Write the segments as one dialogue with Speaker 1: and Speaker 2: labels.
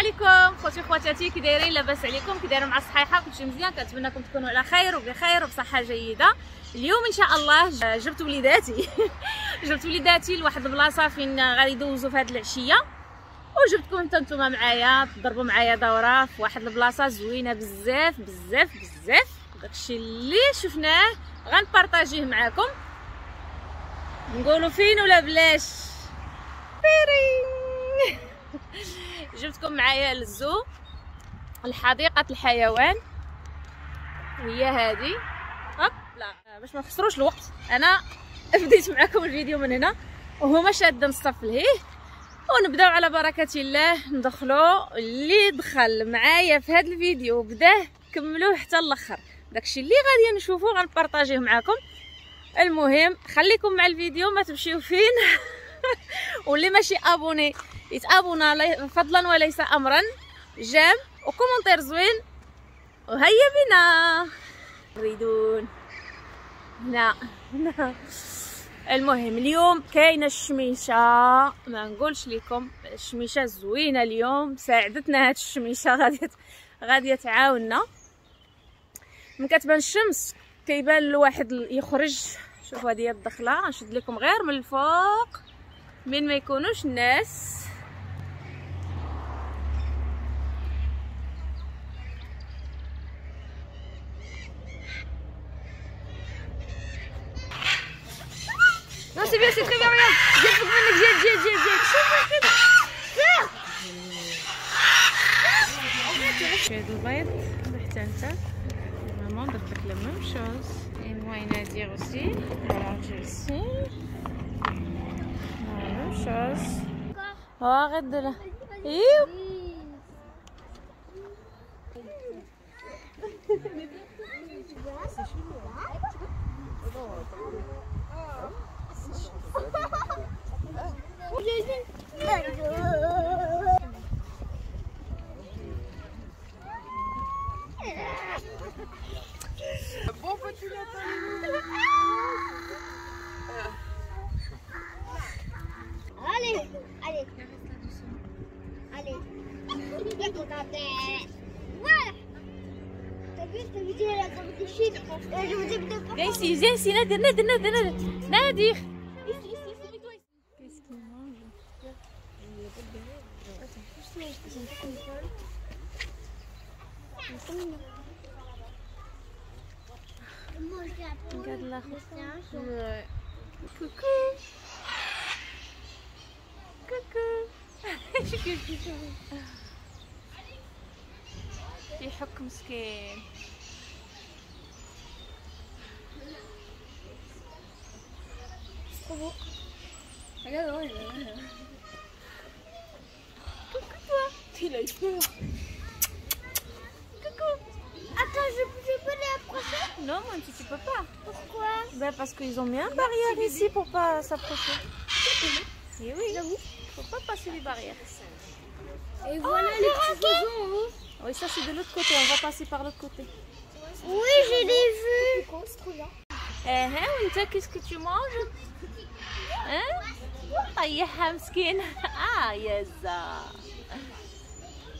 Speaker 1: عليكم خوتي خواتاتي، كي دايرين؟ لاباس عليكم؟ كي دايرين مع الصحيحه؟ كلشي مزيان؟ كنتمنىكم تكونوا على خير وبخير وبصحه جيده. اليوم ان شاء الله جبت وليداتي جبت وليداتي لواحد البلاصه فين غادي يدوزوا في هذه العشيه، وجبتكم حتى نتوما معايا تضربوا معايا دوره في واحد البلاصه زوينه بزاف بزاف بزاف. داكشي اللي شفناه غنبارطاجيه معاكم، نقولوا فين ولا بلاش بيري. جبتكم معايا للزو، لحديقه الحيوان، وهي هذه. هوب لا باش ما نخسروش الوقت، انا بديت معكم الفيديو من هنا وهما شادين الصف لهيه، ونبداو على بركه الله. ندخلوا اللي دخل معايا في هذا الفيديو وبداه كملوه حتى الاخر. داكشي اللي غادي نشوفو غنبارطاجيه معكم. المهم خليكم مع الفيديو، ما تمشيو فين واللي ماشي ابوني يتابونا فضلا وليس امرا، جام وكومونتير زوين، وهيا بنا نريدون هنا. المهم اليوم كاينه الشميشه، ما نقولش لكم الشميشه زوينه اليوم، ساعدتنا هاد الشميشه، غادي تعاوننا. من كتبان الشمس كيبان الواحد يخرج. شوفوا هذه الدخله، نشد لكم غير من الفوق من ما يكونوش الناس. Non c'est bien, c'est très bien, regarde. Viens, faut que viens. شوفوا كده. هاد البيض حتى انت vraiment درت لك la même chose. Et moi Nadir aussi. Voilà, j'ai aussi. La même chose. Oh, arrête de là.
Speaker 2: Bon petit lapin.
Speaker 3: Allez. Voilà. T'as vu elle a comme des chiffres. Je vous dis de pas.
Speaker 1: Viens ici, Nadir. Nadir. Qu'est-ce qu'il mange? Regarde là. Coucou. يحك مسكين. Regarde, coucou toi. Il a eu peur. Coucou.
Speaker 3: Attends, je peux les approcher?
Speaker 1: Non, mon petit, tu peux pas.
Speaker 3: Pourquoi?
Speaker 1: Ben parce qu'ils ont mis un barrière ici pour pas s'approcher. Et oui, faut pas passer les barrières.
Speaker 3: Et voilà les petits oiseaux en haut.
Speaker 1: Oui, ça c'est de l'autre côté, on va passer par l'autre côté.
Speaker 3: Oui, je l'ai vu. C'est trop bien.
Speaker 1: وانت qu'est-ce que tu manges? طيحها مسكين. يا زا.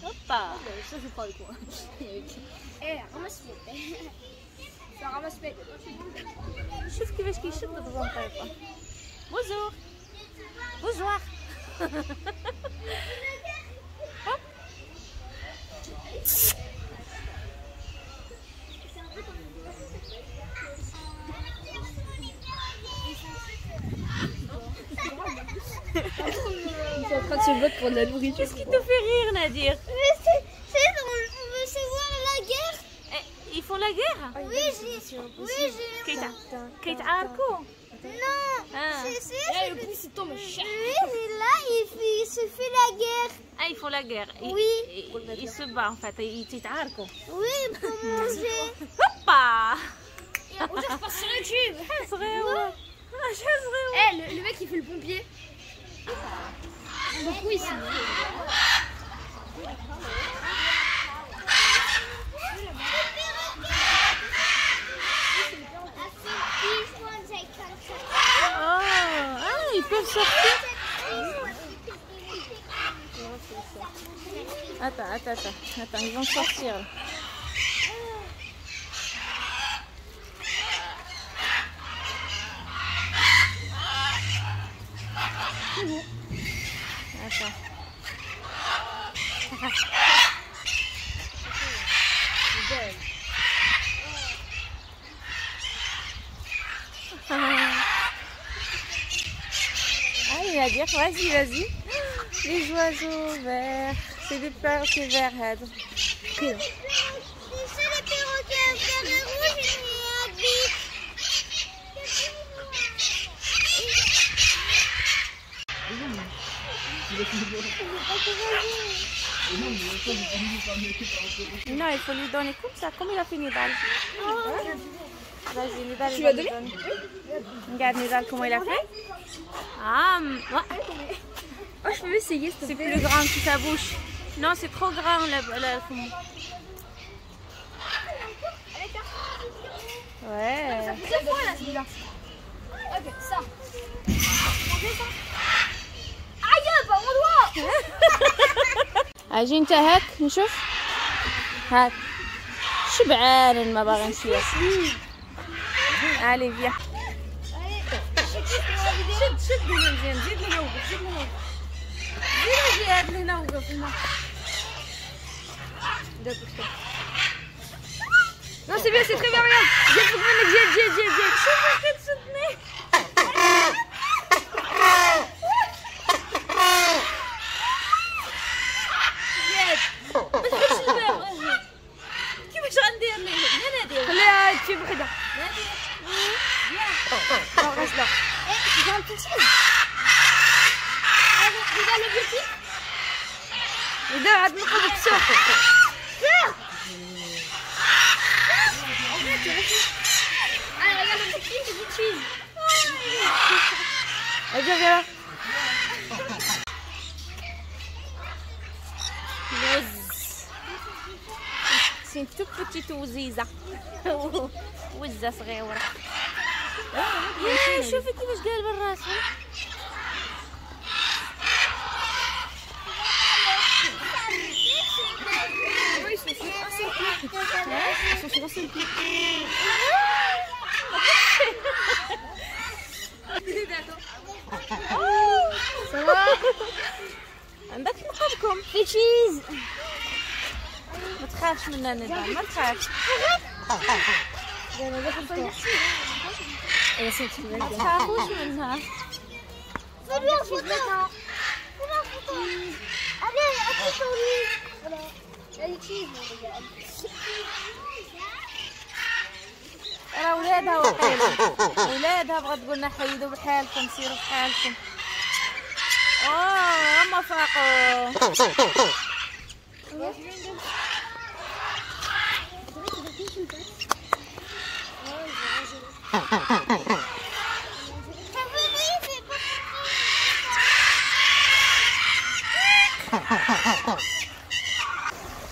Speaker 1: هوبا.
Speaker 2: Ça je parle quoi.
Speaker 3: Ramasse-les. Ça ramasse-les.
Speaker 1: شوف كيفاش كيشد الزنقيطة. بونجور.
Speaker 2: Ils sont en train de se battre pour de la nourriture.
Speaker 1: Qu'est-ce qui te fait rire, Nadir?
Speaker 3: On veut se voir la guerre.
Speaker 1: Ils font la guerre?
Speaker 3: Oui, j'ai.
Speaker 1: كيتعاركوا؟
Speaker 3: Non.
Speaker 2: Eh, le pouce il tombe.
Speaker 3: Oui, mais là, il se fait la guerre.
Speaker 1: Ils font la guerre.
Speaker 3: Oui.
Speaker 1: Ils se battent en fait, ils يتعاركوا.
Speaker 3: Oui, pour manger.
Speaker 1: Hoppa.
Speaker 2: On cherche pas sur YouTube.
Speaker 1: صغيرة. صغيرة.
Speaker 2: Eh, le mec il fait le pompier. Beaucoup ici.
Speaker 1: ils peuvent sortir. Attends, ils vont sortir. Attends. Ah, il va dire, vas-y. Les oiseaux verts. C'est des perroquets verts, Had.
Speaker 3: C'est les perroquets verts et rouges, il y a
Speaker 1: Non, il faut lui donner comme ça, comme il a fait Nidal. Vas-y, Nidal,
Speaker 2: Tu vas donner?
Speaker 1: Regarde Nidal comment il a fait. Ah, ouais.
Speaker 2: Oh, je peux essayer,
Speaker 1: C'est plus grand que sa bouche. Non, c'est trop grand le fond. Ouais.
Speaker 2: C'est quoi là, celui-là? Ok, ça. Aïe, pas mon doigt.
Speaker 1: اجي انت هاك نشوف هاك شبعان ما باغي نشوف علي فيا شد هنا مزيان زيد لهنا وقف زيد هاد لهنا وقف هنا
Speaker 2: Non, c'est bien, c'est très bien, regarde. J'ai
Speaker 1: شوف كتشدني كيفاش غندير ليه ندير
Speaker 2: خليها تجيب وحدة. غسلة. إذا عاد نقض السوق. أجل
Speaker 1: C'est une toute petite وزيزة وزة صغيرة شوفي كيفاش قال بالراس عندك نقبكم
Speaker 2: في تشيز.
Speaker 1: ما تخافش منها ندى ما تخافش ما تخافوش منها
Speaker 3: Fais-lui un photo. Fais-lui un photo. Allez, appuie sur lui. Voilà. Elle utilise, regarde.
Speaker 1: راه ولادها وقيلة ولادها بغات تقولنا حيدوا بحالكم سيروا بحالكم هما فاقوا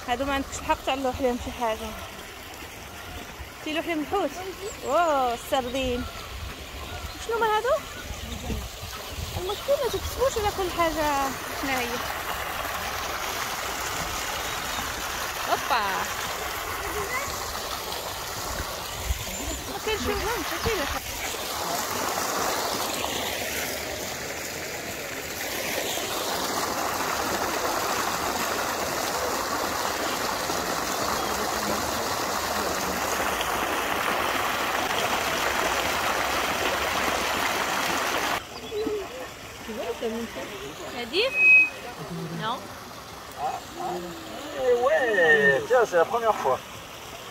Speaker 1: هادو ما عندكش الحق تعلوح لهم شي حاجه تيلوح لهم الحوت واو السردين شنو هما هادو المشكل ما تكتبوش على كل حاجه شنو هي هوبا ما كاينش فيهم Nadir? Non.
Speaker 4: Ouais, tiens, c'est la première fois.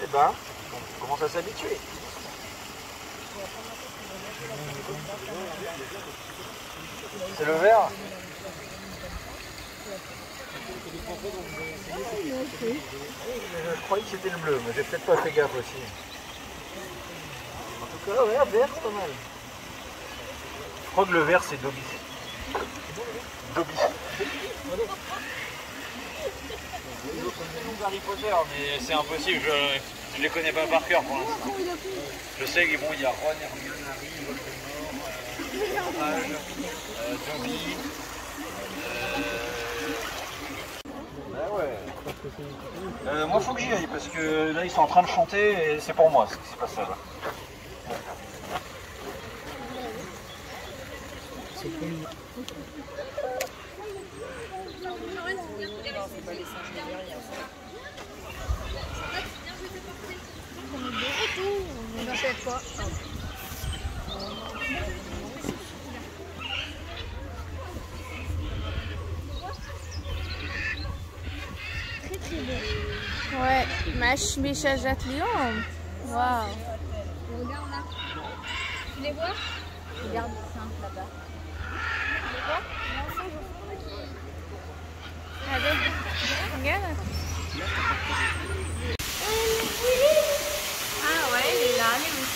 Speaker 4: Eh ben, on commence à s'habituer. C'est le vert. Je croyais que c'était le bleu, mais j'ai peut-être pas fait gaffe aussi. En tout cas, ouais, vert, c'est pas mal. Je crois que le vert, c'est Dobby. Dobby. Harry Potter, mais c'est impossible, je les connais pas par cœur pour l'instant. Je sais qu'il y a Ron, Hermione, Harry, Voldemort, Dobby. Ah ouais. Moi, faut que j'y aille parce que là, ils sont en train de chanter et c'est pour moi ce qui se passe là-bas.
Speaker 1: Ouais, مع ميشا جات اليوم. واو.
Speaker 2: Regarde là. Tu les vois? Regarde ça là-bas. Tu les vois?
Speaker 1: هذا regarde. Ah ouais, il est là, il est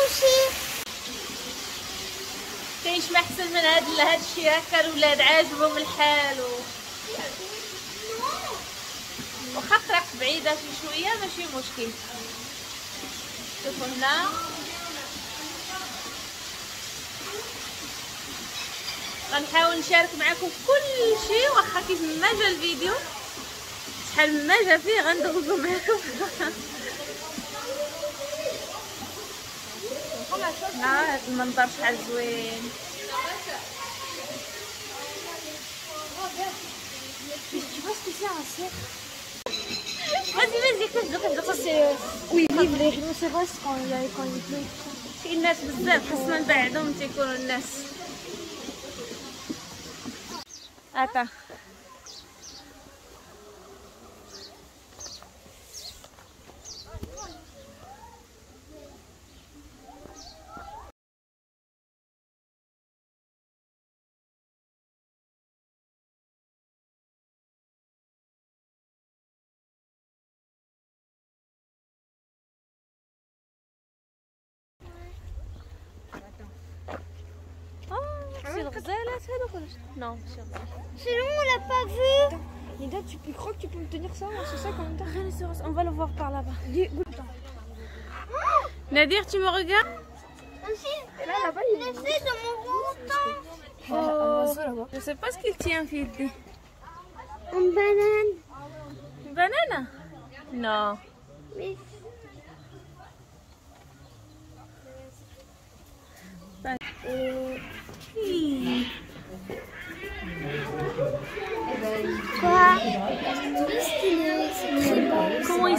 Speaker 1: aussi. كاينش ما احسن من هاد الشيء هكا الولاد عاجبهم الحال واخا الطريق بعيده شي شويه ماشي مشكل. شوفوا هنا غنحاول نشارك معكم كل شيء واخا كيف ما جا الفيديو شحال ما جا فيه غندوزو معكم. هاد المنظر شحال زوين.
Speaker 3: Ça c'est où ils vivent les rhinocéros quand il pleut.
Speaker 1: كاين ناس بزاف خصنا نبعدهم تيكونوا الناس. هاكا c'est الغزالات هذوك ولا نو ماشي الغزال.
Speaker 3: C'est long, on l'a pas vu.
Speaker 2: Linda, tu crois que tu peux me tenir ça? C'est ça quand même.
Speaker 1: Rhinocéros, on va le voir par là-bas. Nadir, tu me regardes?
Speaker 3: Aussi, là-bas, il est fait dans mon menton.
Speaker 1: Oh, je sais pas ce qu'il tient, Fidi.
Speaker 3: Une banane.
Speaker 1: Une banane? Non.
Speaker 3: Mais quoi?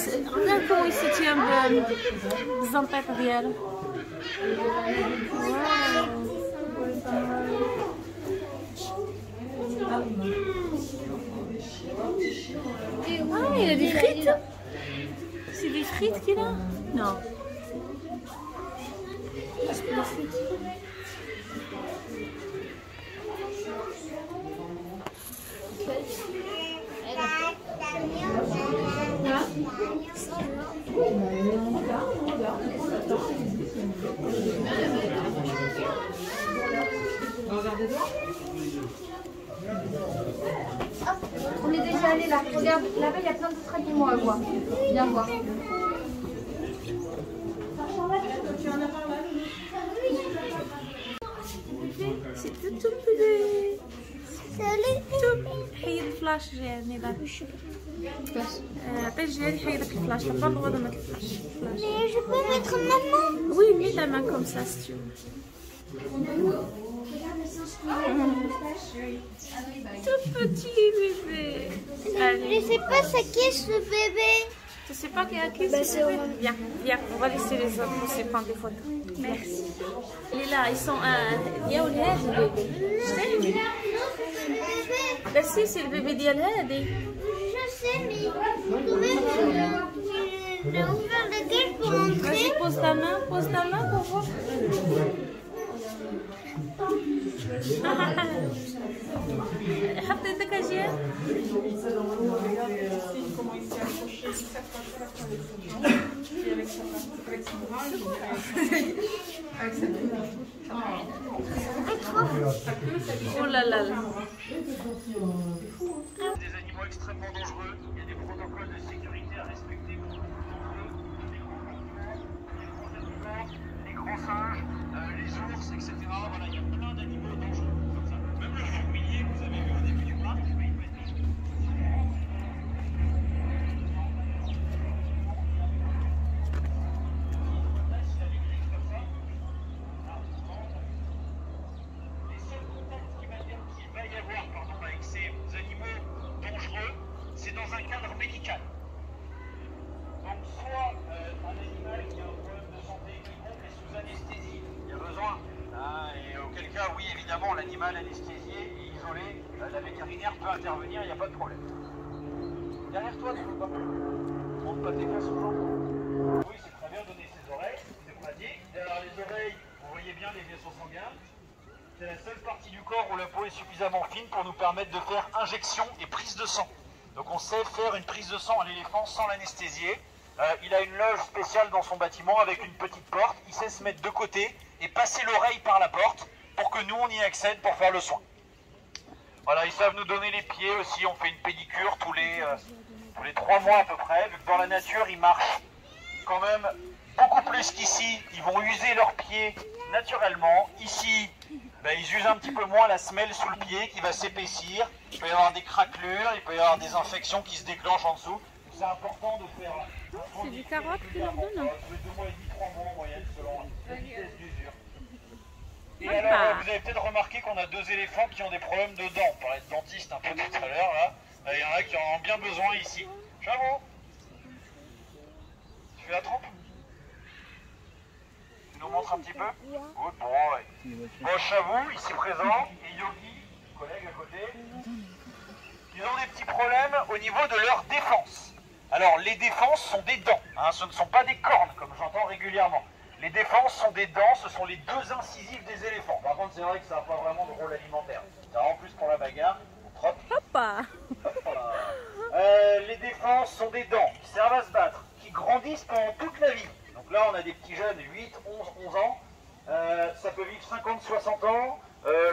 Speaker 3: C'est très beau.
Speaker 1: Regarde comment il se tient بالزنطيطة ديالو. Ah, il a des frites. C'est des frites qu'il a? Non.
Speaker 2: On est déjà allé là. Regarde, là-bas, il y a plein d'autres animaux à voir. Viens voir.
Speaker 1: C'est tout petit.
Speaker 3: Salut.
Speaker 1: حيد الفلاش جاني دابا. عطي الجهاد يحيدك الفلاش، t'as pas le droit de mettre le flash.
Speaker 3: Mais je peux mettre ma main.
Speaker 1: Oui, mets ta main comme ça si tu veux. Tout petit bébé.
Speaker 3: Je sais pas ce qu'est ce bébé.
Speaker 1: Tu sais pas qui c'est ce bébé? Viens, viens, on va laisser les autres aussi prendre des photos. Merci. Il est là, ils sont il y a ولاد البيبي. Là si c'est le bébé ديال هادي.
Speaker 3: Je sais, mais vous pouvez me ouvrir la gueule pour entrer.
Speaker 1: Vas-y, pose ta main pour voir. حط يدك أجيال. Oh là là là.
Speaker 4: Des animaux extrêmement dangereux, il y a des protocoles de sécurité à respecter. dans un cadre médical. Donc soit un animal qui a un problème de santé quelconque est sous anesthésie, il y a besoin, hein, et auquel cas, oui, évidemment, l'animal anesthésié et isolé, la vétérinaire peut intervenir, il n'y a pas de problème. Derrière toi, tu ne veux pas. Montre pas tes fesses aux gens. Oui, c'est très bien donner ses oreilles, c'est pratique. Derrière les oreilles, vous voyez bien les vaisseaux sanguins. C'est la seule partie du corps où la peau est suffisamment fine pour nous permettre de faire injection et prise de sang. Donc on sait faire une prise de sang à l'éléphant sans l'anesthésier. Il a une loge spéciale dans son bâtiment avec une petite porte. Il sait se mettre de côté et passer l'oreille par la porte pour que nous on y accède pour faire le soin. Voilà, ils savent nous donner les pieds aussi. On fait une pédicure tous les 3 mois à peu près. Vu que dans la nature ils marchent quand même beaucoup plus qu'ici. Ils vont user leurs pieds naturellement. Ici, ils usent un petit peu moins la semelle sous le pied qui va s'épaissir. Il peut y avoir des craquelures, il peut y avoir des infections qui se déclenchent en dessous. C'est important de faire
Speaker 1: C'est du carotte qui leur donne.
Speaker 4: tous les 2 mois et demi, 3 mois en moyenne selon la vitesse d'usure. Et alors, vous avez peut-être remarqué qu'on a 2 éléphants qui ont des problèmes de dents. On parlait de dentiste un peu tout à l'heure là. Il y en a qui en ont bien besoin ici. Chavou, tu fais la trompe? Tu nous montres un petit peu? Good boy. Bon, Chavou, ici présent, et Yogi, collègue à côté, ils ont des petits problèmes au niveau de leur défense. Alors, les défenses sont des dents, hein, ce ne sont pas des cornes, comme j'entends régulièrement. Les défenses sont des dents, ce sont les 2 incisives des éléphants. Par contre, c'est vrai que ça n'a pas vraiment de rôle alimentaire. C'est vraiment plus pour la bagarre.
Speaker 1: Hoppa.
Speaker 4: Les défenses sont des dents qui servent à se battre, qui grandissent pendant toute la vie. Donc là, on a des petits jeunes, 8, 11 ans. Ça peut vivre 50, 60 ans.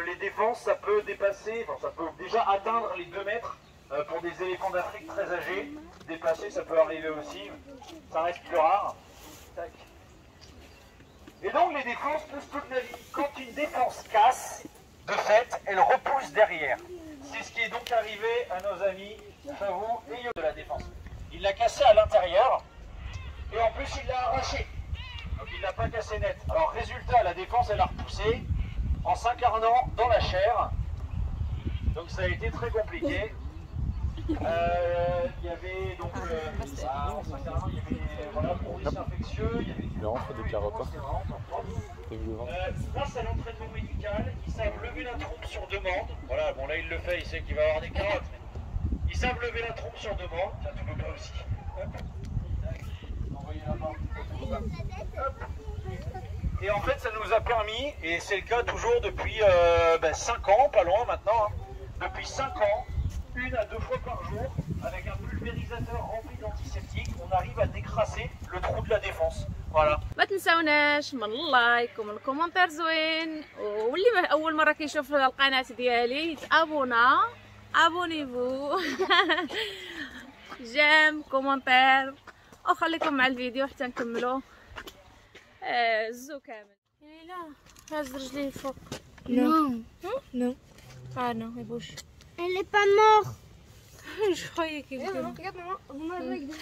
Speaker 4: Les défenses, ça peut dépasser, enfin, ça peut déjà atteindre les 2 mètres pour des éléphants d'Afrique très âgés. Dépasser, ça peut arriver aussi. Ça reste plus rare. Tac. Et donc, les défenses poussent toute la vie. Quand une défense casse, de fait, elle repousse derrière. C'est ce qui est donc arrivé à nos amis Chavou et Yo de la défense. Il l'a cassé à l'intérieur et en plus il l'a arraché. Donc il ne l'a pas cassé net. Alors résultat, la défense elle a repoussé en s'incarnant dans la chair. Donc ça a été très compliqué. Il y avait donc en s'incarnant, il y avait pourris infectieux, il y avait des carottes. Grâce à l'entraînement médical, ils savent lever la trompe sur demande. Voilà, bon là il le fait, il sait qu'il va avoir des carottes. Mais ils savent lever la trompe sur demande. Ça, tu peux pas aussi. Envoyez la main. Et en fait, ça nous a permis, et c'est le cas toujours depuis 5 ans, pas loin maintenant, hein. Depuis 5 ans, 1 à 2 fois par jour, avec un pulvérisateur rempli d'antiseptiques, on arrive à décrasser le trou de la défense. Voilà.
Speaker 1: ما تنساوناش من اللايك ومن الكومنتير زوين، واللي اول مره كيشوف القناه ديالي يتابونا ابونيفو جيم كومنتير وخليكم مع الفيديو حتى نكملوا الزو كامل. لا هز رجليه فوق.
Speaker 3: Non.
Speaker 1: نو نو ما يبوش.
Speaker 3: Elle est pas morte.
Speaker 1: Je croyais qu'il était mort.
Speaker 3: Regarde maman, on a avec des...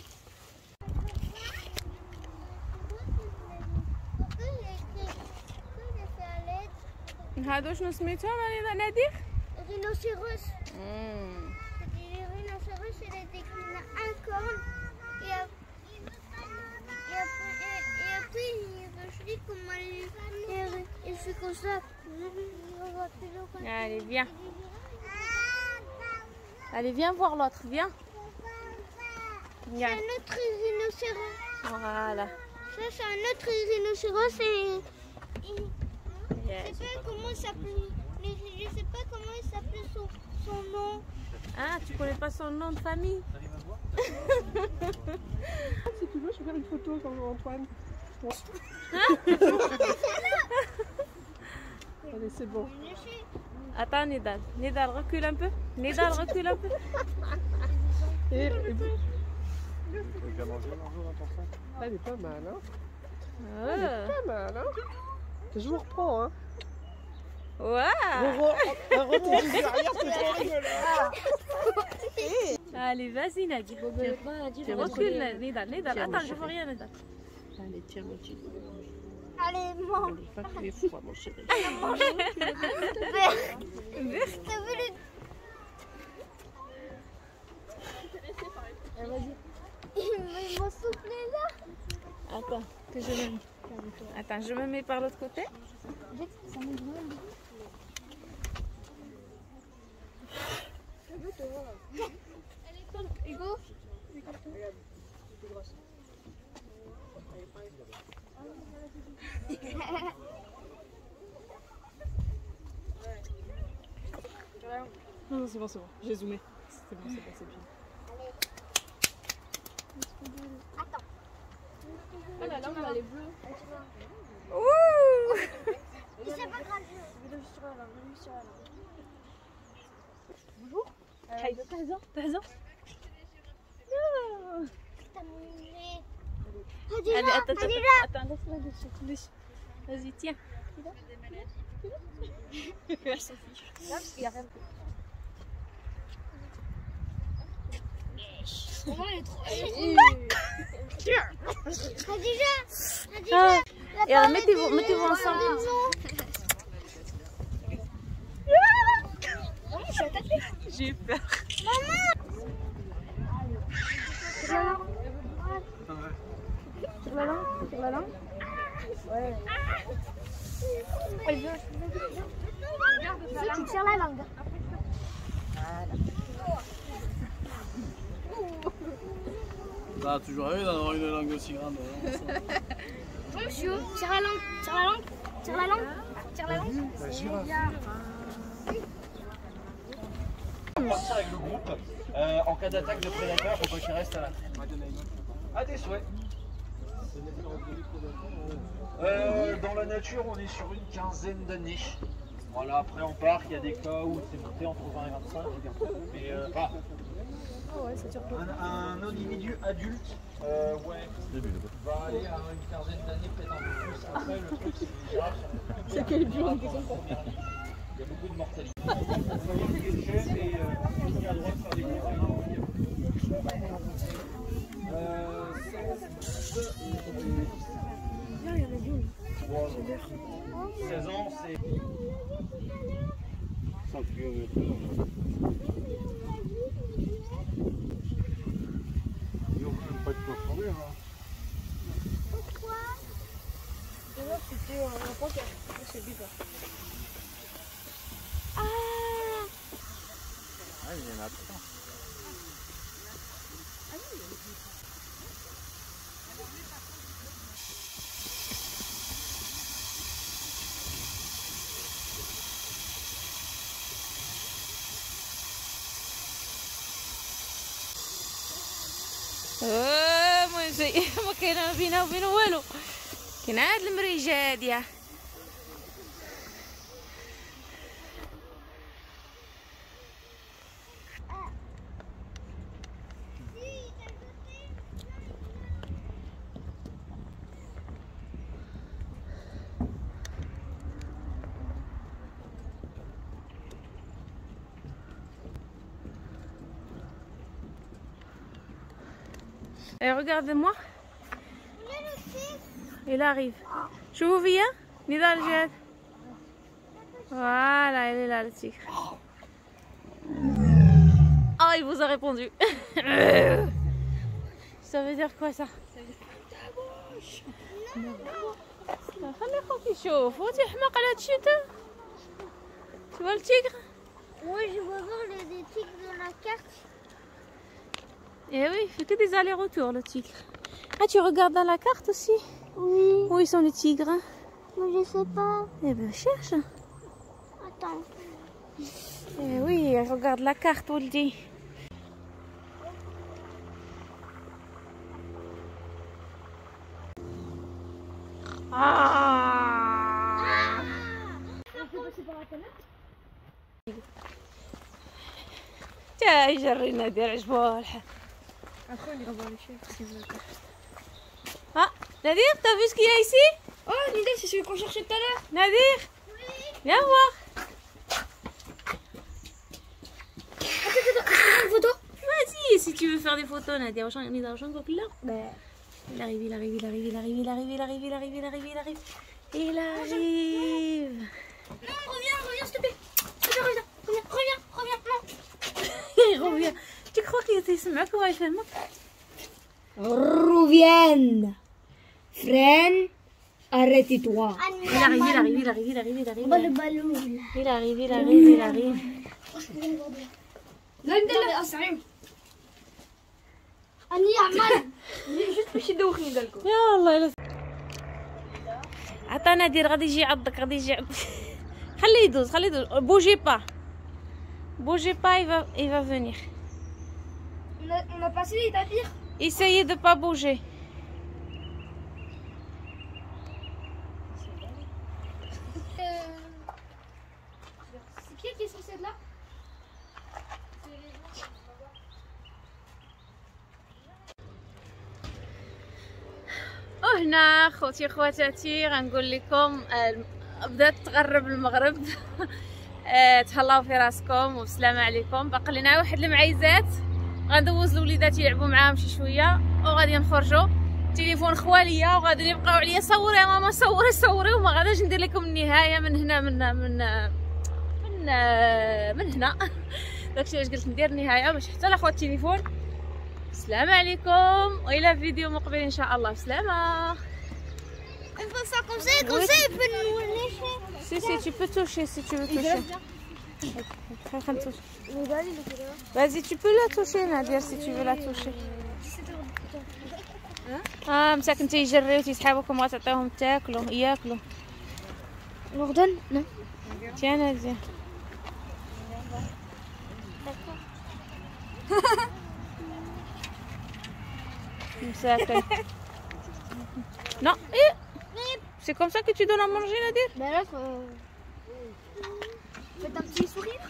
Speaker 1: هادو شنو سميتهم راني نادير؟
Speaker 3: Rhinocéros. Les rhinocéros, il a décliné un corne et après je dis comment il fait comme ça.
Speaker 1: Allez, viens. Allez, viens voir l'autre, viens.
Speaker 3: C'est un autre rhinocéros.
Speaker 1: Voilà.
Speaker 3: Ça, c'est un autre rhinocéros et...
Speaker 1: Yes.
Speaker 3: Je sais pas comment il s'appelait. Je sais pas comment il s'appelait son nom.
Speaker 1: Ah, tu connais pas son nom de famille?
Speaker 5: Si tu veux, je vais faire une photo comme Antoine. Allez, c'est bon.
Speaker 1: Attends, Nidal. Nidal, recule un peu. Nidal, recule un peu.
Speaker 5: Et elle est pas mal, hein? Elle est pas mal, hein? Je vous reprends, hein?
Speaker 1: Waouh!
Speaker 5: Un retour du derrière, c'est trop rigolo!
Speaker 1: Allez, vas-y, Nadir. Recule, Nidal. Nidal, attends, je vois rien, Nidal.
Speaker 5: Allez, tiens, mon petit.
Speaker 3: Allez, mange.
Speaker 5: Allez, pas tous les fois, mon chéri.
Speaker 3: T'as vu le... Vas-y. Ils m'ont soufflé là.
Speaker 1: Attends, que je me... Attends, je me mets par l'autre côté.
Speaker 3: Ça me dit Hugo.
Speaker 5: Non, c'est bon, j'ai zoomé. C'est bon, c'est bien.
Speaker 3: Attends.
Speaker 2: Oh la langue elle est bleue.
Speaker 1: Ouh!
Speaker 3: C'est pas grave.
Speaker 2: Bonjour.
Speaker 1: T'as raison, t'as raison. Allez, attends, laisse-moi dessus. Vas-y, tiens.
Speaker 2: Elle s'en fiche. Là, parce qu'il y a rien de... Maman, elle est trop...
Speaker 1: Ah. Et alors, mettez-vous ensemble. J'ai eu peur.
Speaker 2: Sur la langue. Ouais.
Speaker 3: Si tu tires la langue.
Speaker 6: Ça a toujours arrivé d'avoir une langue aussi grande.
Speaker 3: Bon, monsieur, tire la langue.
Speaker 4: Partir avec le groupe. En cas d'attaque de prédateurs, faut pas qu'il reste à la traîne. À tes souhaits. Dans la nature, on est sur une quinzaine d'années. Voilà, après en parc, il y a des cas où c'est monté entre 20 et 25. Mais un individu adulte, va aller à une quinzaine d'années, peut-être un peu plus. Après, le truc, c'est que les girafes sont
Speaker 5: C'est quel bio?
Speaker 4: il y a beaucoup de mortalité. Vous voyez les chaînes et on a le droit de faire des conférences. 16 ans, c'est...
Speaker 6: Ils n'ont même pas de quoi problème.
Speaker 2: D'ailleurs, c'était un poker. C'est bizarre.
Speaker 6: Ah, il y en a plein.
Speaker 1: ما كاين بينها وبين والو، كاين عاد المريجه هاديه. Et regardez-moi. Il arrive. شوفوا فيا نضال جاد. Voilà, elle est là, le tigre. Oh, il vous a répondu. Ça veut dire quoi ça? Ça veut dire ta bouche. خلي خوك يشوف. هو تيحماق على هادشي انت. Tu vois le tigre?
Speaker 3: Oui, je veux voir les tigres de la carte.
Speaker 1: Eh oui, il fait que des allers-retours le tigre. Ah, tu regardes dans la carte aussi?
Speaker 3: Oui.
Speaker 1: Où ils sont les tigres?
Speaker 3: Mais je sais pas.
Speaker 1: Eh ben cherche.
Speaker 3: Attends.
Speaker 1: Eh oui, regarde la carte, on le dit. Ah! تا يجرينا دير عجبوه الحال.
Speaker 2: Après, on ira voir les chefs si vous voulez.
Speaker 1: Ah, Nadir, t'as vu ce qu'il y a ici?
Speaker 2: Oh, Nidal, c'est celui qu'on cherchait tout à l'heure.
Speaker 1: Nadir, viens voir.
Speaker 2: Une photo.
Speaker 1: Vas-y, si tu veux faire des photos, Nadir, il arrive, il arrive, il arrive, il arrive, il arrive, il arrive, il arrive, il arrive, il arrive, il arrive.
Speaker 3: Non, reviens, s'il te plaît. S'il te plaît, reviens. Reviens, non.
Speaker 1: Il revient. tu crois qu'il يسمعك وما يفهمك؟
Speaker 3: Reviens. Freine. Arrête-toi.
Speaker 1: Il arrive.
Speaker 3: Le ballon.
Speaker 1: Il arrive.
Speaker 3: لا ندير سريع. أني أعمل. جست باش يدوخني دالكم.
Speaker 1: يا الله يلا. عطا نادر غادي يجي يعضك خليه يدوز بوجي با il va venir.
Speaker 3: On a passé les tapis.
Speaker 1: Essayez de pas bouger.
Speaker 3: C'est qui est censé être là?
Speaker 1: وهنا خوتي خواتاتي غنقول لكم بدات تغرب المغرب. تهلاو في راسكم وبسلامه عليكم. باقي لنا واحد المعيزات غندوز الوليدات يلعبوا معاهم شي شويه وغادي نخرجوا. تليفون خواليا وغادي يبقاو عليا صوري يا ماما صوري وما غاديش ندير لكم النهايه من هنا من هنا. داكشي علاش قلت ندير النهايه باش حتى لا خوات التليفون. السلام عليكم والى فيديو مقبل ان شاء الله. بسلامه.
Speaker 3: On fait ça comme ça, il peut nous lécher.
Speaker 1: Si, tu peux toucher si tu veux toucher. Vas-y, tu peux la toucher, Nadir, si tu veux la toucher. مساكن تيجريو تيسحابوكم وتعطيوهم تاكلوا ياكلوا.
Speaker 3: Norden? Non.
Speaker 1: Tiens, Nadir. مساكن. Non, c'est comme ça que tu donnes à manger, Nadir?
Speaker 3: Ben là, faites un petit sourire.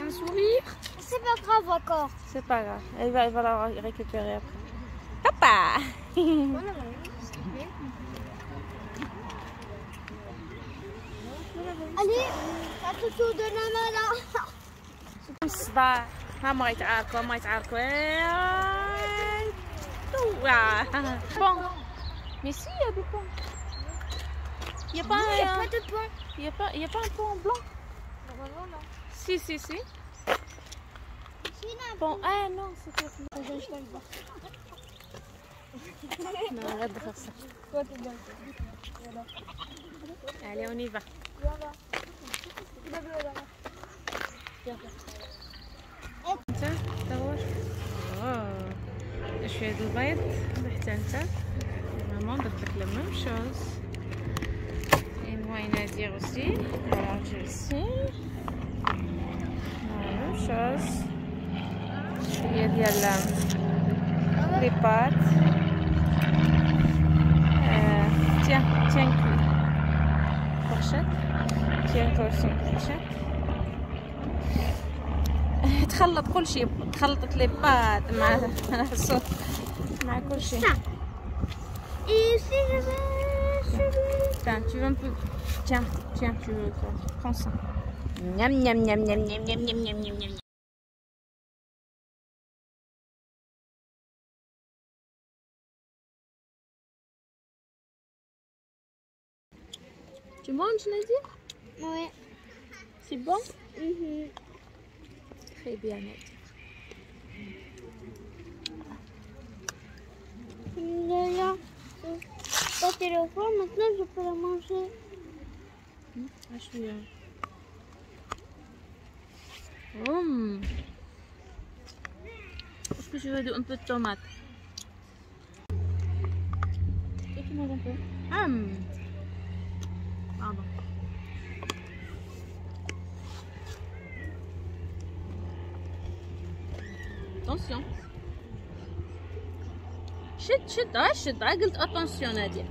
Speaker 3: Un sourire. C'est pas grave encore.
Speaker 1: C'est pas grave, elle va la récupérer après. Papa.
Speaker 3: Allez, à tout de la main là.
Speaker 1: الصداع ما يتعاركوا Bon, mais si, il y a des ponts. Il n'y a pas
Speaker 3: de pont.
Speaker 1: Il y a pas un pont blanc.
Speaker 3: Normalement, non.
Speaker 1: Si. Pont. Ah non, c'était. Non, arrête de faire ça. Allez, on y va. شوية البيض حتى انت ماما درت لك la même chose et moi et Nadir aussi. Alors j'ai ici la même chose. شوية ديال les pâtes. Tiens fourchette. Tiens toi aussi une fourchette. تخلط كل شيء. تخلطت لي بات مع الصوص مع كل شيء.
Speaker 3: Et si je veux...
Speaker 1: Tiens, tu veux un peu... Tiens, tu veux... Prends ça. Miam, miam, miam, miam, miam, miam, miam, miam, miam, miam. Tu manges, Nadia?
Speaker 3: Oui.
Speaker 1: C'est bon? Très bien, Nadia.
Speaker 3: Là, ton téléphone, maintenant je peux le manger.
Speaker 1: Ah, je suis... Est-ce que je veux un peu de tomate? Est-ce que tu manges un peu? Pardon. Attention. شد قلت attention Nadia.